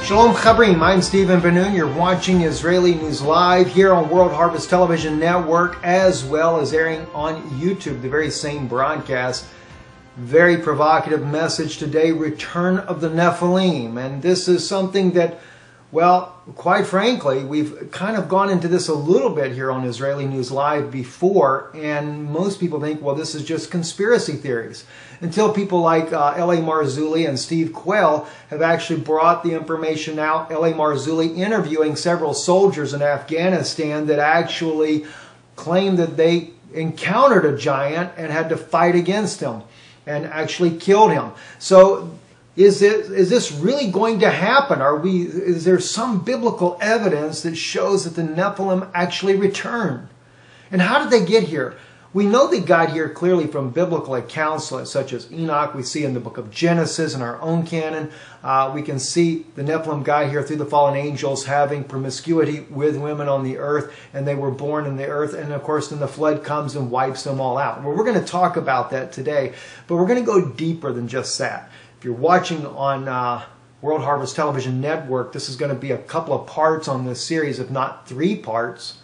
Shalom Chabrim, I'm Stephen Ben-Nun. You're watching Israeli News Live here on World Harvest Television Network, as well as airing on YouTube, the very same broadcast. Very provocative message today, Return of the Nephilim. And this is something that, well, quite frankly, we've kind of gone into this a little bit here on Israeli News Live before, and most people think, well, this is just conspiracy theories. Until people like L.A. Marzulli and Steve Quayle have actually brought the information out. L.A. Marzulli interviewing several soldiers in Afghanistan that actually claimed that they encountered a giant and had to fight against him and actually killed him. So is this really going to happen? Is there some biblical evidence that shows that the Nephilim actually returned? And how did they get here? We know they got here clearly from biblical accounts such as Enoch. We see in the book of Genesis in our own canon. We can see the Nephilim got here through the fallen angels having promiscuity with women on the earth, and they were born in the earth. And of course, then the flood comes and wipes them all out. Well, we're going to talk about that today, but we're going to go deeper than just that. If you're watching on World Harvest Television Network, this is going to be a couple of parts on this series, if not 3 parts,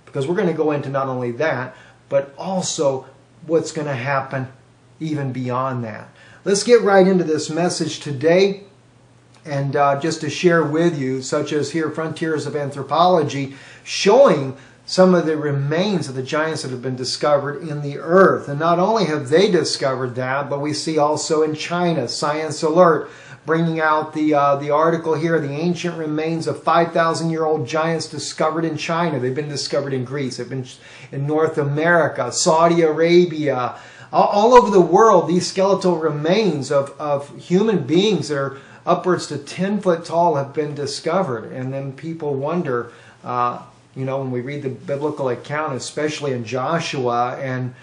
because we're going to go into not only that, but also what's going to happen even beyond that. Let's get right into this message today, and just to share with you, such as here, Frontiers of Anthropology, showing some of the remains of the giants that have been discovered in the earth. And not only have they discovered that, but we see also in China, Science Alert, bringing out the article here, the ancient remains of 5,000-year-old giants discovered in China. They've been discovered in Greece. They've been in North America, Saudi Arabia, all over the world. These skeletal remains of human beings that are upwards to 10 foot tall have been discovered. And then people wonder, you know, when we read the biblical account, especially in Joshua and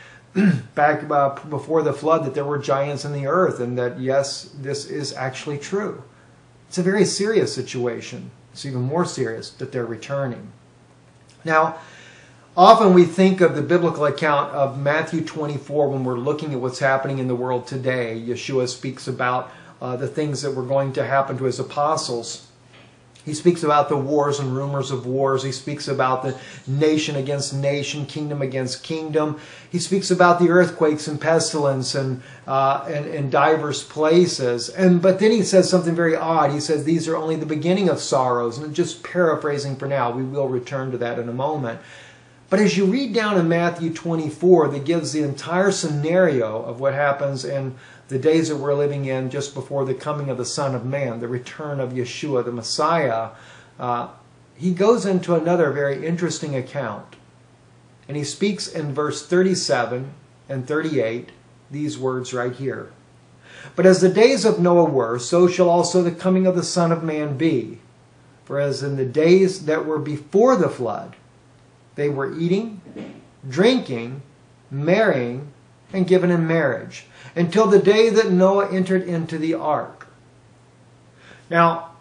back before the flood, that there were giants in the earth, and that, yes, this is actually true. It's a very serious situation. It's even more serious that they're returning. Now, often we think of the biblical account of Matthew 24 when we're looking at what's happening in the world today. Yeshua speaks about the things that were going to happen to his apostles. He speaks about the wars and rumors of wars. He speaks about the nation against nation, kingdom against kingdom. He speaks about the earthquakes and pestilence and diverse places. But then he says something very odd. He says these are only the beginning of sorrows. And just paraphrasing for now, we will return to that in a moment. But as you read down in Matthew 24, that gives the entire scenario of what happens in the days that we're living in just before the coming of the Son of Man, the return of Yeshua, the Messiah, he goes into another very interesting account. And he speaks in verse 37 and 38, these words right here. But as the days of Noah were, so shall also the coming of the Son of Man be. For as in the days that were before the flood, they were eating, drinking, marrying, and given in marriage, until the day that Noah entered into the ark. Now,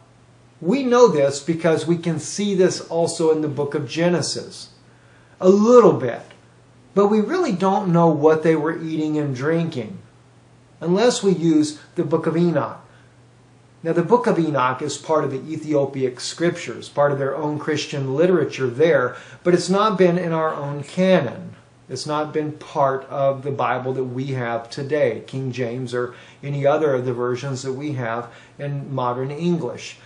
we know this because we can see this also in the book of Genesis. A little bit. But we really don't know what they were eating and drinking, unless we use the book of Enoch. Now, the book of Enoch is part of the Ethiopic scriptures, part of their own Christian literature there, but it's not been in our own canon. It's not been part of the Bible that we have today, King James or any other of the versions that we have in modern English.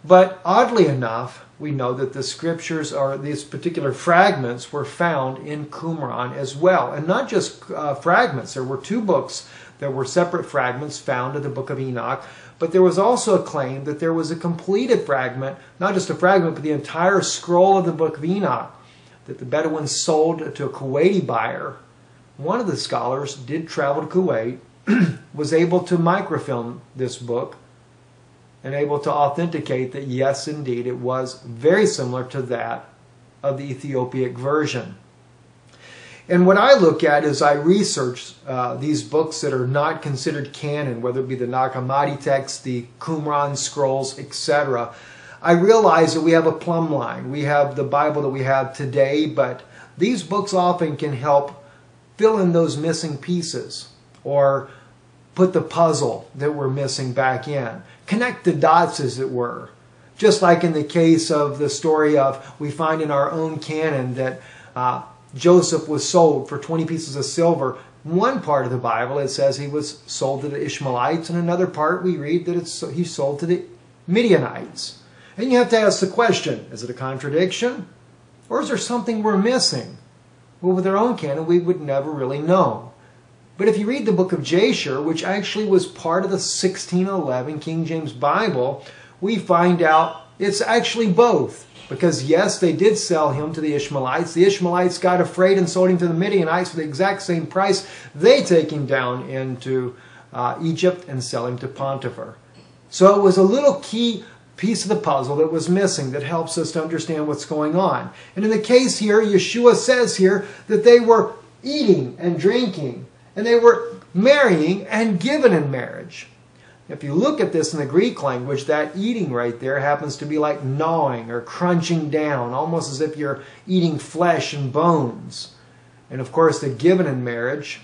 But oddly enough, we know that the scriptures, or these particular fragments, were found in Qumran as well. And not just fragments. There were 2 books that were separate fragments found in the book of Enoch. But there was also a claim that there was a completed fragment, not just a fragment, but the entire scroll of the book of Enoch, that the Bedouins sold to a Kuwaiti buyer. One of the scholars did travel to Kuwait, was able to microfilm this book, and able to authenticate that yes, indeed, it was very similar to that of the Ethiopic version. And what I look at is I research these books that are not considered canon, whether it be the Nag Hammadi text, the Qumran scrolls, etc. I realize that we have a plumb line. We have the Bible that we have today, but these books often can help fill in those missing pieces or put the puzzle that we're missing back in. Connect the dots, as it were. Just like in the case of the story of, we find in our own canon that Joseph was sold for 20 pieces of silver. One part of the Bible, it says he was sold to the Ishmaelites, and another part we read that he's sold to the Midianites. And you have to ask the question, is it a contradiction? Or is there something we're missing? Well, with our own canon, we would never really know. But if you read the book of Jasher, which actually was part of the 1611 King James Bible, we find out it's actually both. Because yes, they did sell him to the Ishmaelites. The Ishmaelites got afraid and sold him to the Midianites for the exact same price. They take him down into Egypt and sell him to Potiphar. So it was a little key piece of the puzzle that was missing that helps us to understand what's going on. And in the case here, Yeshua says here that they were eating and drinking, and they were marrying and given in marriage. If you look at this in the Greek language, that eating right there happens to be like gnawing or crunching down, almost as if you're eating flesh and bones. And of course, the given in marriage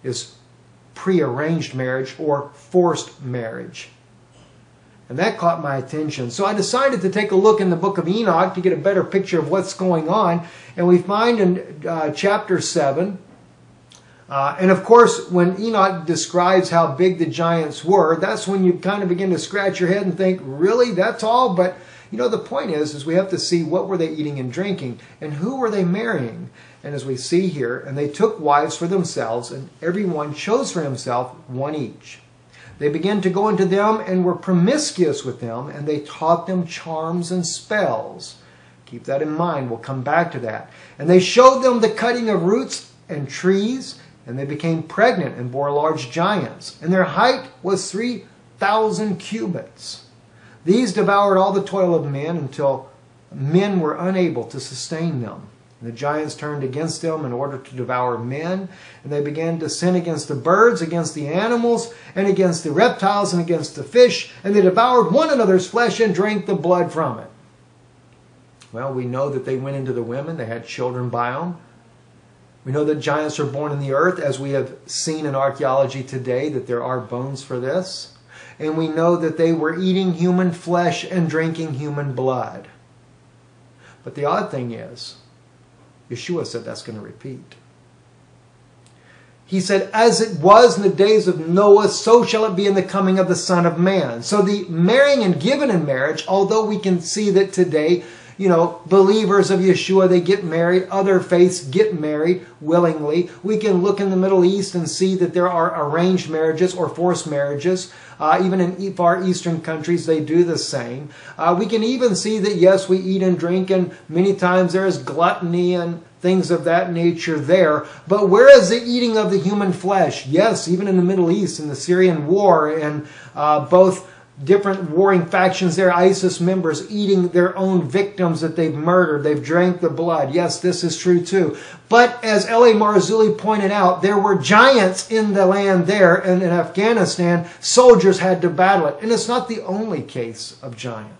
is prearranged marriage or forced marriage. And that caught my attention. So I decided to take a look in the book of Enoch to get a better picture of what's going on. And we find in chapter 7, and of course, when Enoch describes how big the giants were, that's when you kind of begin to scratch your head and think, really, that's all? But, you know, the point is we have to see what were they eating and drinking, and who were they marrying? And as we see here, and they took wives for themselves, and every one chose for himself one each. They began to go into them and were promiscuous with them, and they taught them charms and spells. Keep that in mind. We'll come back to that. And they showed them the cutting of roots and trees, and they became pregnant and bore large giants. And their height was 3,000 cubits. These devoured all the toil of men until men were unable to sustain them. And the giants turned against them in order to devour men. And they began to sin against the birds, against the animals, and against the reptiles, and against the fish. And they devoured one another's flesh and drank the blood from it. Well, we know that they went into the women. They had children by them. We know that giants are born in the earth, as we have seen in archaeology today, that there are bones for this. And we know that they were eating human flesh and drinking human blood. But the odd thing is, Yeshua said that's going to repeat. He said, as it was in the days of Noah, so shall it be in the coming of the Son of Man. So the marrying and given in marriage, although we can see that today, you know, believers of Yeshua, they get married. Other faiths get married willingly. We can look in the Middle East and see that there are arranged marriages or forced marriages. Even in far eastern countries, they do the same. We can even see that, yes, we eat and drink, and many times there is gluttony and things of that nature there. But where is the eating of the human flesh? Yes, even in the Middle East, in the Syrian war, and both different warring factions there, ISIS members eating their own victims that they've murdered. They've drank the blood. Yes, this is true too. But as L.A. Marzulli pointed out, there were giants in the land there, and in Afghanistan, soldiers had to battle it. And it's not the only case of giants.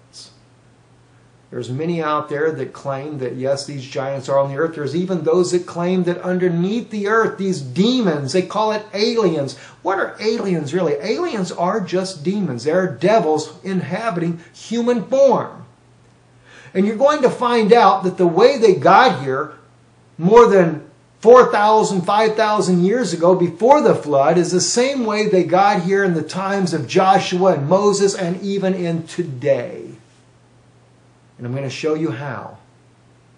There's many out there that claim that, yes, these giants are on the earth. There's even those that claim that underneath the earth, these demons, they call it aliens. What are aliens really? Aliens are just demons. They're devils inhabiting human form. And you're going to find out that the way they got here more than 4,000, 5,000 years ago before the flood is the same way they got here in the times of Joshua and Moses and even in today. And I'm going to show you how.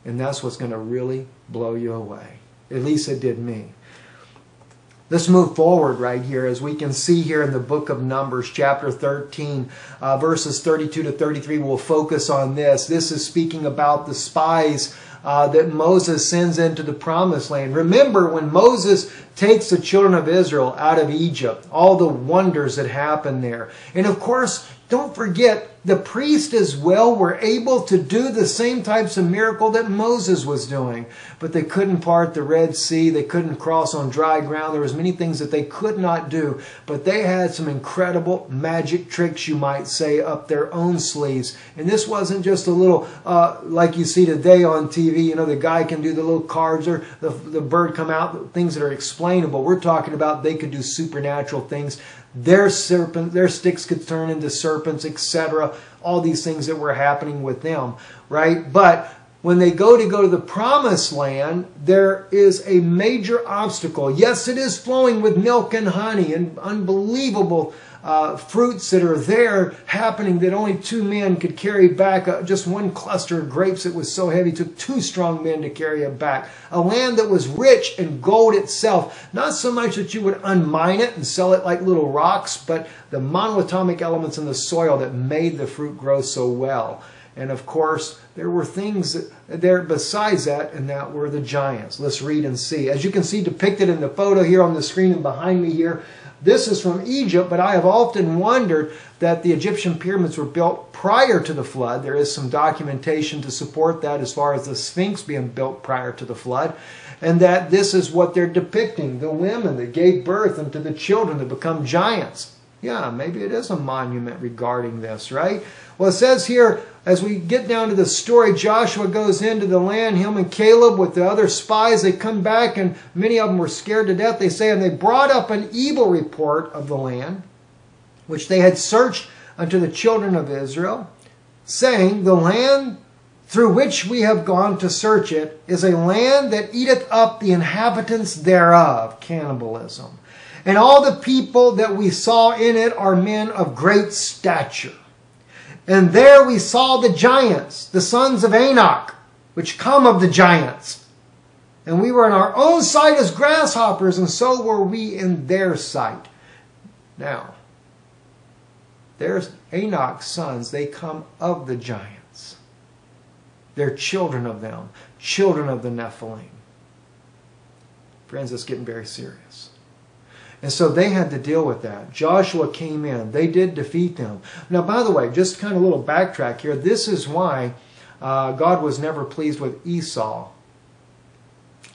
And that's what's going to really blow you away. At least it did me. Let's move forward right here, as we can see here in the book of Numbers, chapter 13, verses 32 to 33. We'll focus on this. This is speaking about the spies that Moses sends into the promised land. Remember when Moses takes the children of Israel out of Egypt, all the wonders that happen there. And of course, don't forget, the priests as well were able to do the same types of miracle that Moses was doing. But they couldn't part the Red Sea. They couldn't cross on dry ground. There was many things that they could not do. But they had some incredible magic tricks, you might say, up their own sleeves. And this wasn't just a little, like you see today on TV, you know, the guy can do the little cards or the bird come out, things that are explainable. We're talking about they could do supernatural things. Their sticks could turn into serpents, etc. All these things that were happening with them, right? But when they go to the promised land, there is a major obstacle. Yes, it is flowing with milk and honey and unbelievable fruits that are there happening that only 2 men could carry back. Just one cluster of grapes that was so heavy, it took 2 strong men to carry it back. A land that was rich in gold itself. Not so much that you would unmine it and sell it like little rocks, but the monoatomic elements in the soil that made the fruit grow so well. And of course, there were things there besides that, and that were the giants. Let's read and see. As you can see depicted in the photo here on the screen and behind me here, this is from Egypt, but I have often wondered that the Egyptian pyramids were built prior to the flood. There is some documentation to support that as far as the Sphinx being built prior to the flood. And that this is what they're depicting, the women that gave birth unto the children that become giants. Yeah, maybe it is a monument regarding this, right? Well, it says here, as we get down to the story, Joshua goes into the land, him and Caleb with the other spies. They come back, and many of them were scared to death. They say, and they brought up an evil report of the land, which they had searched unto the children of Israel, saying, the land through which we have gone to search it is a land that eateth up the inhabitants thereof. Cannibalism. And all the people that we saw in it are men of great stature. And there we saw the giants, the sons of Anak, which come of the giants. And we were in our own sight as grasshoppers, and so were we in their sight. Now, there's Anak's sons. They come of the giants. They're children of them, children of the Nephilim. Friends, it's getting very serious. And so they had to deal with that. Joshua came in. They did defeat them. Now, by the way, just kind of a little backtrack here. This is why God was never pleased with Esau.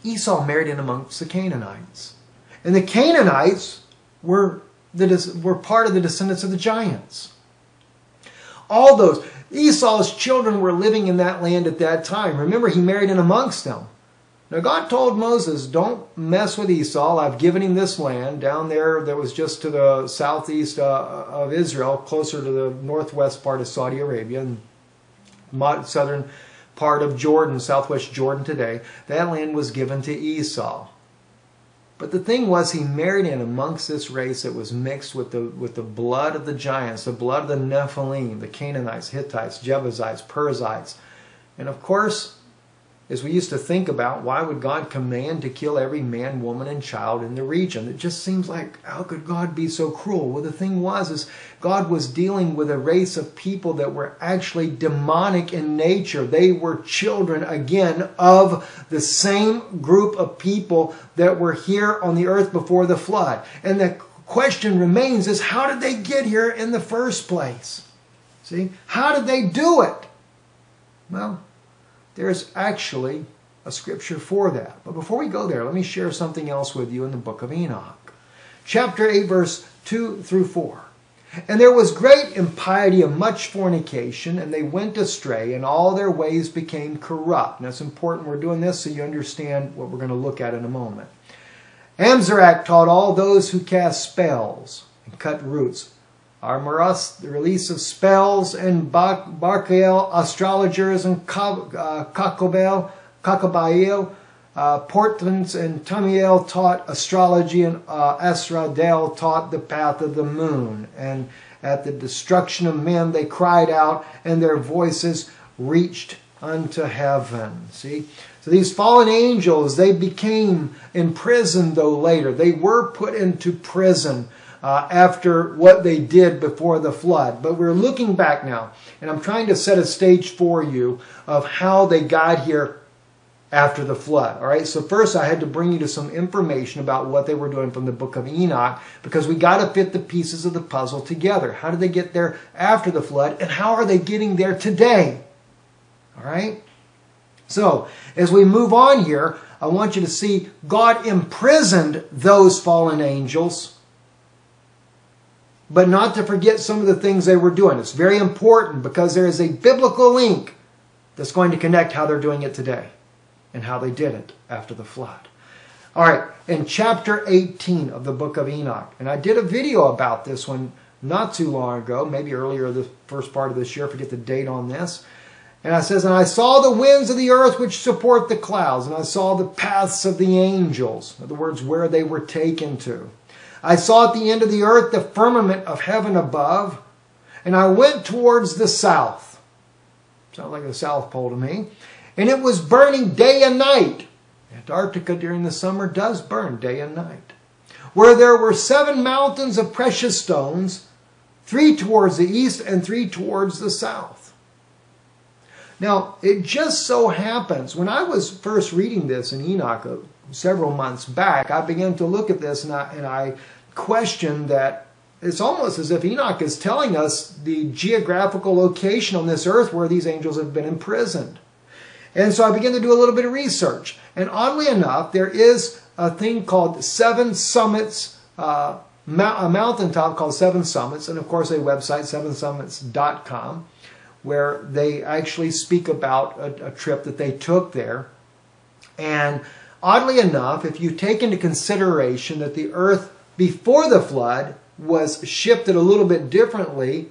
Esau married in amongst the Canaanites. And the Canaanites were part of the descendants of the giants. All those, Esau's children were living in that land at that time. Remember, he married in amongst them. Now God told Moses, don't mess with Esau. I've given him this land down there that was just to the southeast of Israel, closer to the northwest part of Saudi Arabia, and southern part of Jordan, southwest Jordan today. That land was given to Esau. But the thing was, he married in amongst this race that was mixed with the blood of the giants, the blood of the Nephilim, the Canaanites, Hittites, Jebusites, Perizzites. And of course, as we used to think about, why would God command to kill every man, woman, and child in the region? It just seems like, how could God be so cruel? Well, the thing was, God was dealing with a race of people that were actually demonic in nature. They were children, again, of the same group of people that were here on the earth before the flood. And the question remains is, how did they get here in the first place? See? How did they do it? Well, there's actually a scripture for that. But before we go there, let me share something else with you in the book of Enoch. Chapter 8, verse 2 through 4. And there was great impiety and much fornication, and they went astray, and all their ways became corrupt. And it's important we're doing this so you understand what we're going to look at in a moment. Amzarach taught all those who cast spells and cut roots. Armaras, the release of spells, and Barkael, astrologers, and Kakobael, Portents and Tamiel taught astrology, and Esradel taught the path of the moon. And at the destruction of men they cried out, and their voices reached unto heaven. See? So these fallen angels, they became imprisoned, though later. They were put into prison after what they did before the flood. But we're looking back now, and I'm trying to set a stage for you of how they got here after the flood. All right, so first I had to bring you to some information about what they were doing from the book of Enoch, because we got to fit the pieces of the puzzle together. How did they get there after the flood, and how are they getting there today? All right, so as we move on here, I want you to see God imprisoned those fallen angels, but not to forget some of the things they were doing. It's very important because there is a biblical link that's going to connect how they're doing it today and how they did it after the flood. All right, in chapter 18 of the book of Enoch, and I did a video about this one not too long ago, maybe earlier the first part of this year, I forget the date on this. And it says, and I saw the winds of the earth which support the clouds, and I saw the paths of the angels, in other words, where they were taken to. I saw at the end of the earth the firmament of heaven above, and I went towards the south. Sounds like the South Pole to me. And it was burning day and night. Antarctica during the summer does burn day and night. Where there were 7 mountains of precious stones, 3 towards the east and 3 towards the south. Now, it just so happens, when I was first reading this in Enoch several months back, I began to look at this and I questioned that it's almost as if Enoch is telling us the geographical location on this earth where these angels have been imprisoned. And so I began to do a little bit of research. And oddly enough, there is a thing called Seven Summits, a mountaintop called Seven Summits, and of course a website, sevensummits.com, where they actually speak about a trip that they took there. And oddly enough, if you take into consideration that the earth before the flood was shifted a little bit differently,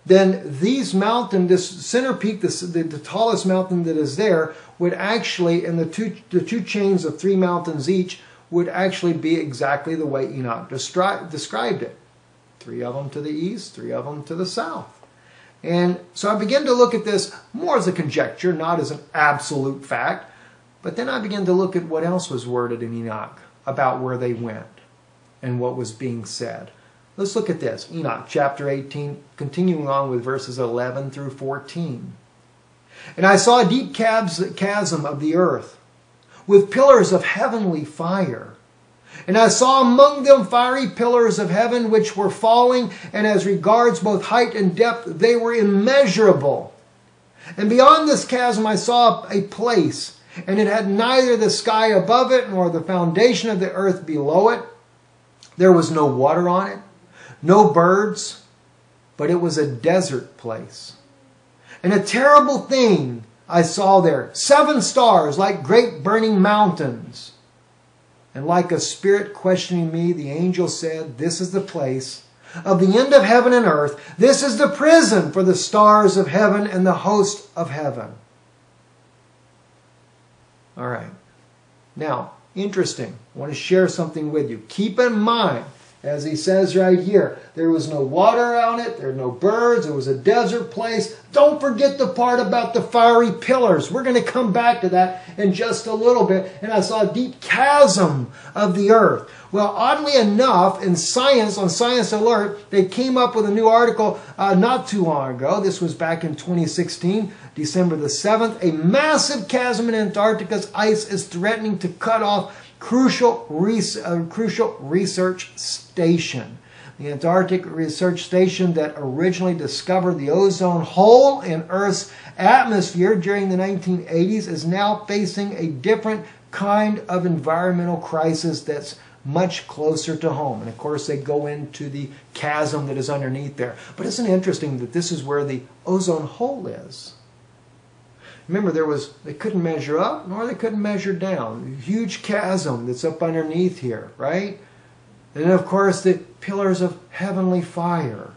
then these mountains, this center peak, the tallest mountain that is there, would actually, and the two chains of 3 mountains each, would actually be exactly the way Enoch described it. 3 of them to the east, 3 of them to the south. And so I began to look at this more as a conjecture, not as an absolute fact. But then I began to look at what else was worded in Enoch about where they went and what was being said. Let's look at this. Enoch chapter 18, continuing on with verses 11 through 14. And I saw a deep chasm of the earth, with pillars of heavenly fire. And I saw among them fiery pillars of heaven which were falling, and as regards both height and depth, they were immeasurable. And beyond this chasm I saw a place, and it had neither the sky above it, nor the foundation of the earth below it. There was no water on it, no birds, but it was a desert place. And a terrible thing I saw there, 7 stars like great burning mountains. And like a spirit questioning me, the angel said, this is the place of the end of heaven and earth. This is the prison for the stars of heaven and the host of heaven. All right. Now, interesting. I want to share something with you. Keep in mind, as he says right here, there was no water on it, there were no birds, it was a desert place. Don't forget the part about the fiery pillars. We're going to come back to that in just a little bit. And I saw a deep chasm of the earth. Well, oddly enough, in Science, on Science Alert, they came up with a new article not too long ago. This was back in 2016, December the 7th. A massive chasm in Antarctica's ice is threatening to cut off crucial research station. The Antarctic Research Station that originally discovered the ozone hole in Earth's atmosphere during the 1980s is now facing a different kind of environmental crisis that's much closer to home. And of course they go into the chasm that is underneath there. But isn't it interesting that this is where the ozone hole is? Remember, they couldn't measure up, nor they couldn't measure down. A huge chasm that's up underneath here, right? And then, of course, the pillars of heavenly fire.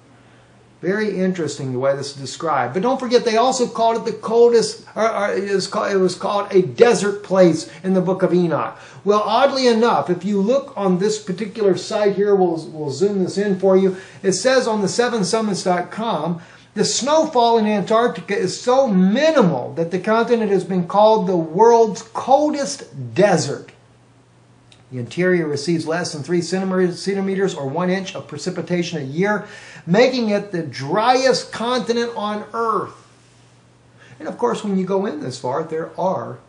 Very interesting the way this is described. But don't forget, they also called it the coldest, it was called a desert place in the book of Enoch. Well, oddly enough, if you look on this particular site here, we'll zoom this in for you. It says on the sevensummits.com, the snowfall in Antarctica is so minimal that the continent has been called the world's coldest desert. The interior receives less than 3 centimeters or 1 inch of precipitation a year, making it the driest continent on Earth. And of course, when you go in this far, there are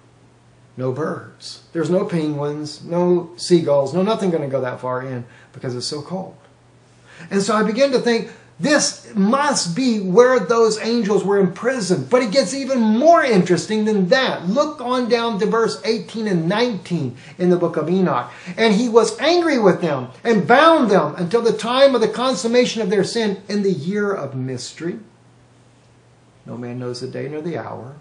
no birds. There's no penguins, no seagulls, no nothing going to go that far in because it's so cold. And so I began to think, this must be where those angels were imprisoned. But it gets even more interesting than that. Look on down to verse 18 and 19 in the book of Enoch. And he was angry with them and bound them until the time of the consummation of their sin in the year of mystery. No man knows the day nor the hour.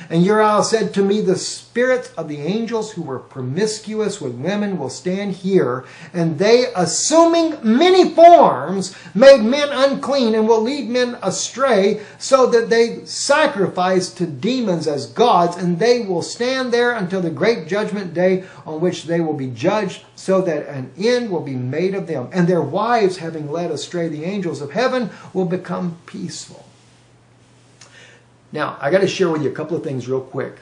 And Uriel said to me, the spirits of the angels who were promiscuous with women will stand here, and they, assuming many forms, made men unclean and will lead men astray, so that they sacrifice to demons as gods, and they will stand there until the great judgment day on which they will be judged, so that an end will be made of them. And their wives, having led astray the angels of heaven, will become peaceful. Now, I got to share with you a couple of things real quick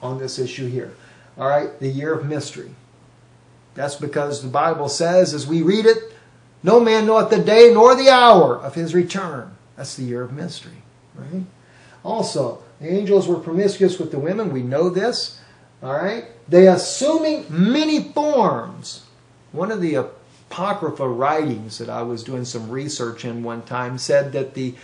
on this issue here. All right, the year of mystery. That's because the Bible says, as we read it, no man knoweth the day nor the hour of his return. That's the year of mystery, right? Also, the angels were promiscuous with the women. We know this, all right? They assuming many forms. One of the Apocrypha writings that I was doing some research in one time said that the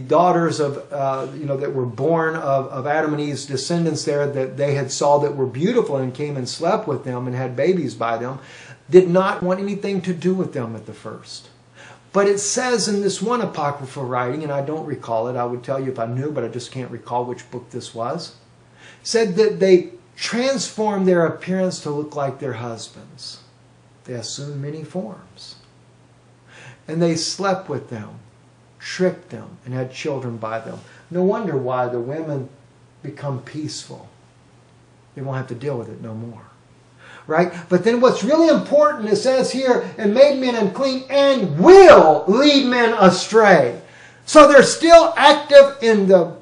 daughters of, that were born of Adam and Eve's descendants there, that they had saw that were beautiful and came and slept with them and had babies by them, did not want anything to do with them at the first. But it says in this one Apocrypha writing, and I don't recall it, I would tell you if I knew, but I just can't recall which book this was, said that they transformed their appearance to look like their husbands. They assumed many forms. And they slept with them, tricked them, and had children by them. No wonder why the women become peaceful. They won't have to deal with it no more. Right? But then what's really important, it says here, and made men unclean and will lead men astray. So they're still active in the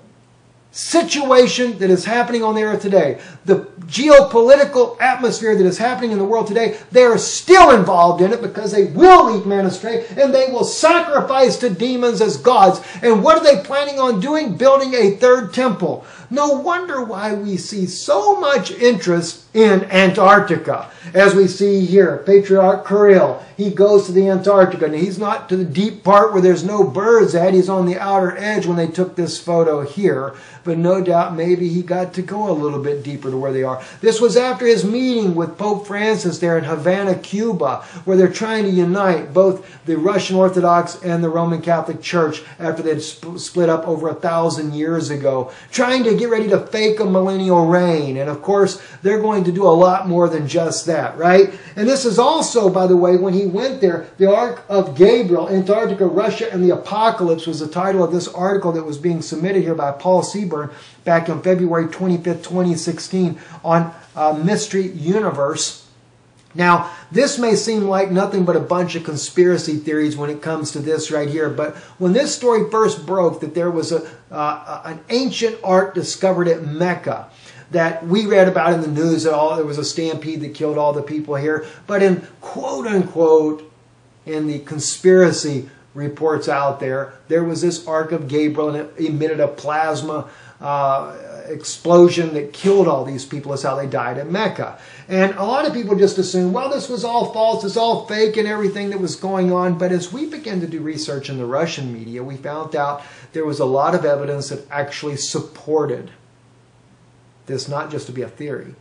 situation that is happening on the earth today. The geopolitical atmosphere that is happening in the world today, they are still involved in it because they will lead men astray and they will sacrifice to demons as gods. And what are they planning on doing? Building a third temple. No wonder why we see so much interest in Antarctica. As we see here, Patriarch Kirill, he goes to the Antarctica, and he's not to the deep part where there's no birds at. He's on the outer edge when they took this photo here. But no doubt maybe he got to go a little bit deeper to where they are. This was after his meeting with Pope Francis there in Havana, Cuba, where they're trying to unite both the Russian Orthodox and the Roman Catholic Church after they'd split up over 1,000 years ago, trying to get ready to fake a millennial reign. And of course, they're going to do a lot more than just that, right? And this is also, by the way, when he went there, the Ark of Gabriel, Antarctica, Russia, and the Apocalypse was the title of this article that was being submitted here by Paul Seaburn back on February 25th, 2016 on Mystery Universe. Now, this may seem like nothing but a bunch of conspiracy theories when it comes to this right here, but when this story first broke that there was an ancient ark discovered at Mecca that we read about in the news, that there was a stampede that killed all the people here, but in quote-unquote, in the conspiracy reports out there, there was this Ark of Gabriel and it emitted a plasma explosion that killed all these people. That's how they died at Mecca. And a lot of people just assume, well, this was all false, it's all fake and everything that was going on. But as we began to do research in the Russian media, we found out there was a lot of evidence that actually supported this not just to be a theory.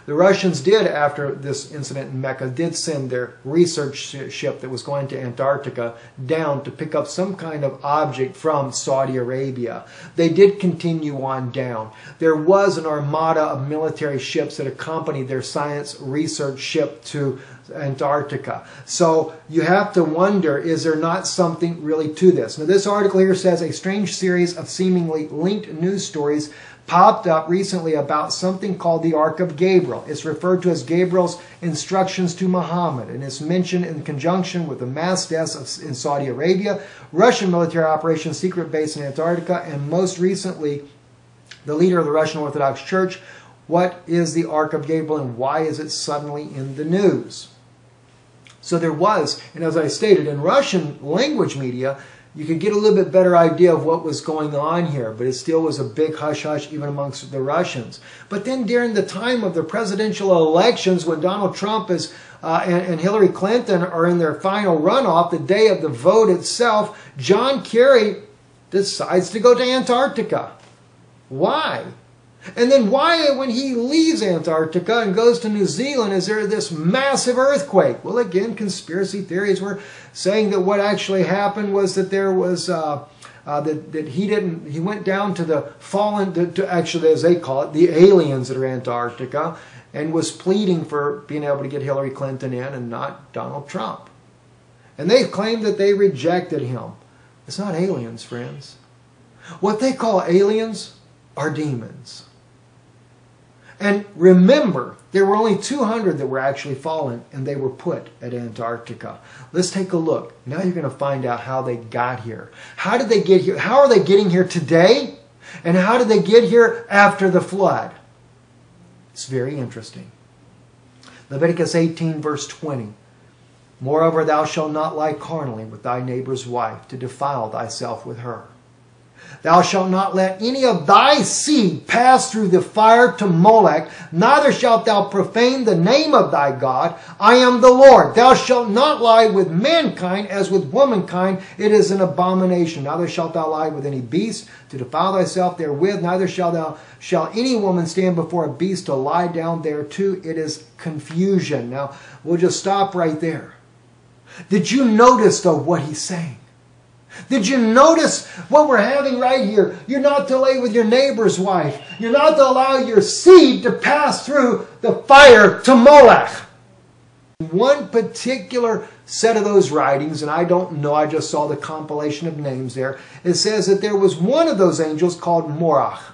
The Russians did, after this incident in Mecca, did send their research ship that was going to Antarctica down to pick up some kind of object from Saudi Arabia. They did continue on down. There was an armada of military ships that accompanied their science research ship to Antarctica. So you have to wonder, is there not something really to this? Now this article here says a strange series of seemingly linked news stories popped up recently about something called the Ark of Gabriel. It's referred to as Gabriel's instructions to Muhammad, and it's mentioned in conjunction with the mass deaths in Saudi Arabia, Russian military operations, secret base in Antarctica, and most recently, the leader of the Russian Orthodox Church. What is the Ark of Gabriel and why is it suddenly in the news? So there was, and as I stated, in Russian language media, you could get a little bit better idea of what was going on here, but it still was a big hush-hush even amongst the Russians. But then during the time of the presidential elections, when Donald Trump and Hillary Clinton are in their final runoff, the day of the vote itself, John Kerry decides to go to Antarctica. Why? And then why, when he leaves Antarctica and goes to New Zealand, is there this massive earthquake? Well, again, conspiracy theories were saying that what actually happened was that there was that he went down to the fallen, to actually, as they call it, the aliens that are Antarctica, and was pleading for being able to get Hillary Clinton in and not Donald Trump. And they claimed that they rejected him. It's not aliens, friends. What they call aliens are demons. And remember, there were only 200 that were actually fallen, and they were put at Antarctica. Let's take a look. Now you're going to find out how they got here. How did they get here? How are they getting here today? And how did they get here after the flood? It's very interesting. Leviticus 18, verse 20. Moreover, thou shalt not lie carnally with thy neighbor's wife, to defile thyself with her. Thou shalt not let any of thy seed pass through the fire to Molech, neither shalt thou profane the name of thy God. I am the Lord. Thou shalt not lie with mankind as with womankind. It is an abomination. Neither shalt thou lie with any beast to defile thyself therewith. Neither shall any woman stand before a beast to lie down thereto. It is confusion. Now, we'll just stop right there. Did you notice, though, what he's saying? Did you notice what we're having right here? You're not to lay with your neighbor's wife. You're not to allow your seed to pass through the fire to Molech. One particular set of those writings, and I don't know, I just saw the compilation of names there. It says that there was one of those angels called Morach,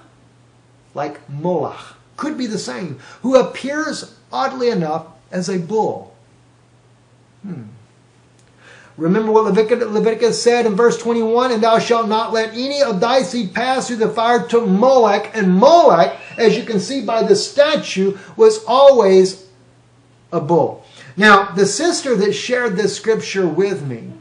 like Moloch, could be the same, who appears, oddly enough, as a bull. Remember what Leviticus said in verse 21, and thou shalt not let any of thy seed pass through the fire to Molech. And Molech, as you can see by the statue, was always a bull. Now, the sister that shared this scripture with me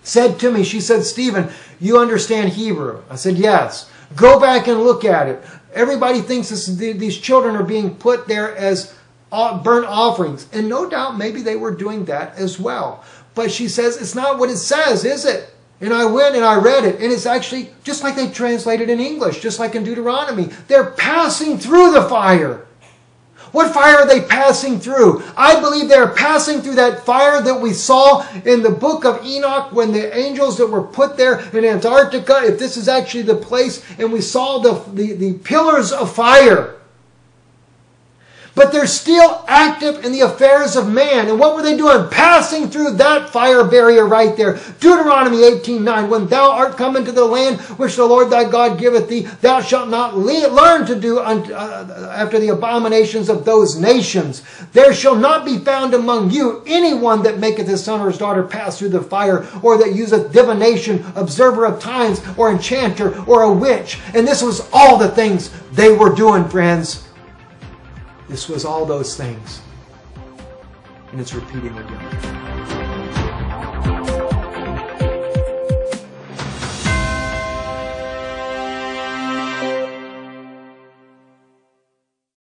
said to me, she said, Stephen, you understand Hebrew? I said, yes. Go back and look at it. Everybody thinks these children are being put there as burnt offerings. And no doubt maybe they were doing that as well. But she says, it's not what it says, is it? And I went and I read it. And it's actually just like they translated in English, just like in Deuteronomy. They're passing through the fire. What fire are they passing through? I believe they're passing through that fire that we saw in the book of Enoch when the angels that were put there in Antarctica, if this is actually the place, and we saw the pillars of fire. But they're still active in the affairs of man. And what were they doing? Passing through that fire barrier right there. Deuteronomy 18:9. When thou art come into the land which the Lord thy God giveth thee, thou shalt not learn to do after the abominations of those nations. There shall not be found among you anyone that maketh his son or his daughter pass through the fire, or that useth divination, observer of times, or enchanter, or a witch. And this was all the things they were doing, friends. This was all those things. And it's repeating again.